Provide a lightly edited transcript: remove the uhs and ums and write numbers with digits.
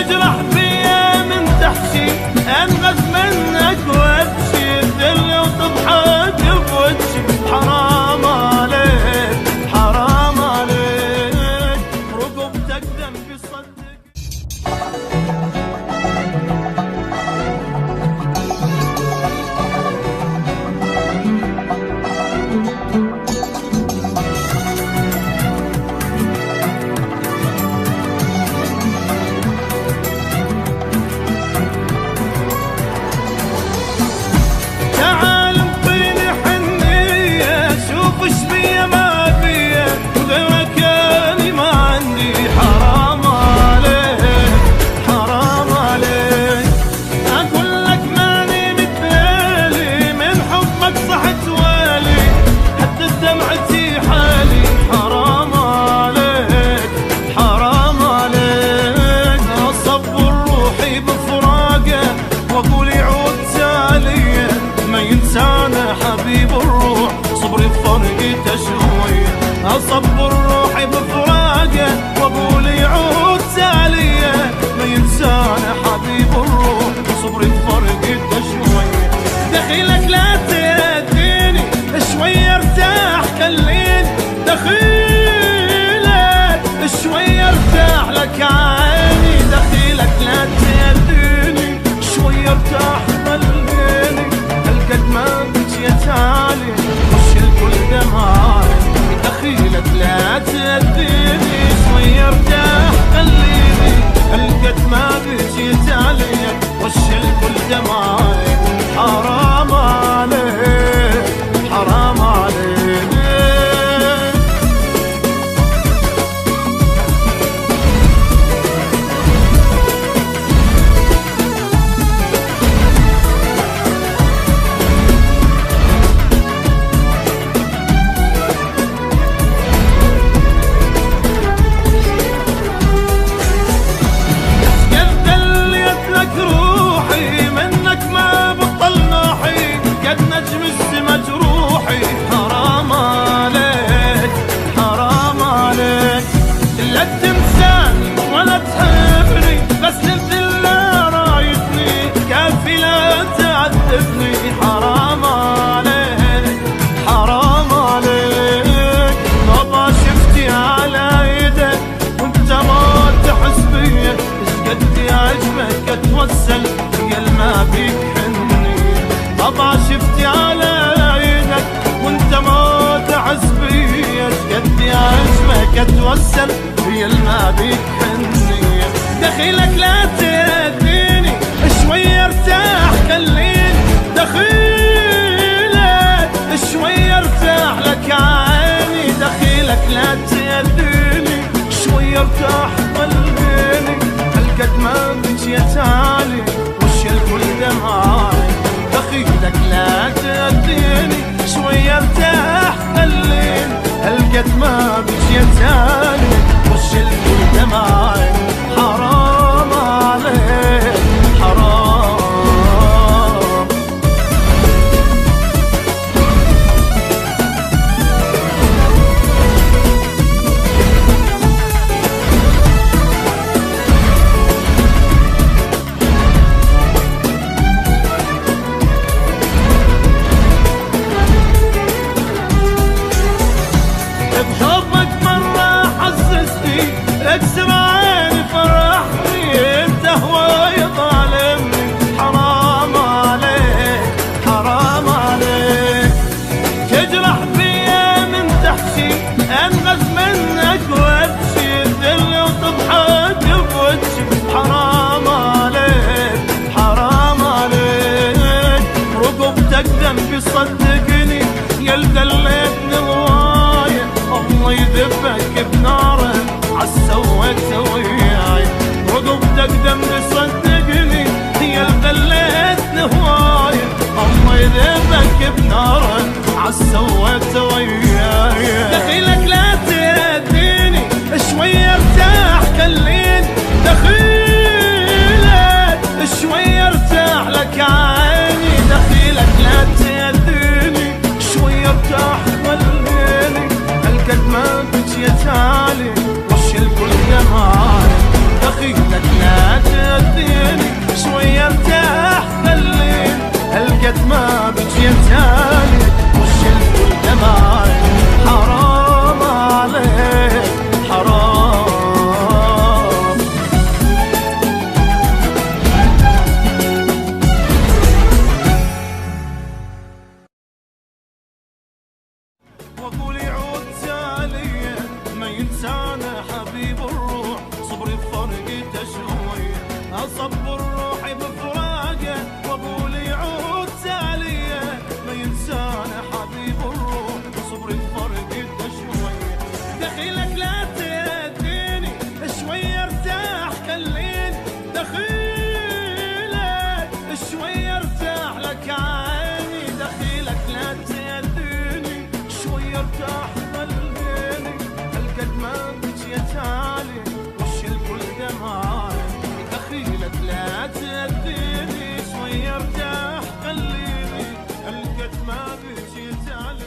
تجرح فيا من تحشي، انغث منك وابشي ذل وتضحك بوجهي. حرام عليك حرام عليك، رقبتك ذنبي صدق. حبيب الروح صبري بفرقته شوية، اصبر روحي بفراقه واقول يعود تالية. ما ينسانا حبيب الروح صبري بفرقته شوية. دخيلك لا تهديني شوية ارتاح خليني، دخيلك شوية ارتاح لك عيني. دخيلك لا تهديني شوية ارتاح خليني، هالقد ما تعالي وش الكل دمعي. دخيلك لا تأذيني شوية ارتاح خليني، هالقد ما بجيت عليك وش الكل دمعي. حرام عليك حرام عليك. حرام عليك حرام عليك، بابا شفتي على ايدك وانت ما تحس بيا. ايش قد عجبك اتوسل يا ما بيك حنية. بابا شفتي على ايدك وانت ما تحس بيا. ايش قد عجبك اتوسل يا ما بيك حنية. دخيلك لا تهديني شوية ارتاح خليني، دخيلك شوية ارتاح لك عيني. دخيلك لا تهديني شوية ارتاح خليني، هالقد ما بجيت علي وش الكل دمعي. دخيلك لا تهديني شوية ارتاح خليني، هالقد ما بجيت علي وش الكل دمعي. حرام عليك حرام. بحبك مرة حسسني، اكسر عيني فرحني، انت هواي ظالمني. حرام عليك حرام عليك، تجرح فيا من تحشي، انغث منك وابشي ذل وتضحك بوجهي. حرام عليك حرام عليك، رقبتك ذنبي صدقني يا دليتني هواية. الله يذبك بناره عالسويت وياي، رقبتك ذنبي صدقني يا دليتني هواية. الله يذبك بناره عالسويت وياي. دخيلك لا تهديني شوية ارتاح خليني، دخيلك شوية ارتاح لك عيني. دخيلك لا تهديني شوية ارتاح خليني، هالقد ما بجيت علي وش الكل دمعي. دخيلك لا تأذيني شوية ارتاح خليني هالقد ما بجيتالي وش الكل دمعي حرام عليك حرام. واقول يعود تالي ما ينسانا حبيب الروح صبري بفرقته شويه اصبر روحي بفراقه. واقول يعود تالي ما ينسانا حبيب الروح صبري بفرقته شويه دخيلك لا تهديني شويه ارتاح خليني دخيلك شويه ارتاح لك عيني دخيلك لا تهديني شويه ارتاح خليني هالقد ما بجيت علي وش الكل دمعي دخيلك لا تهديني شويه ارتاح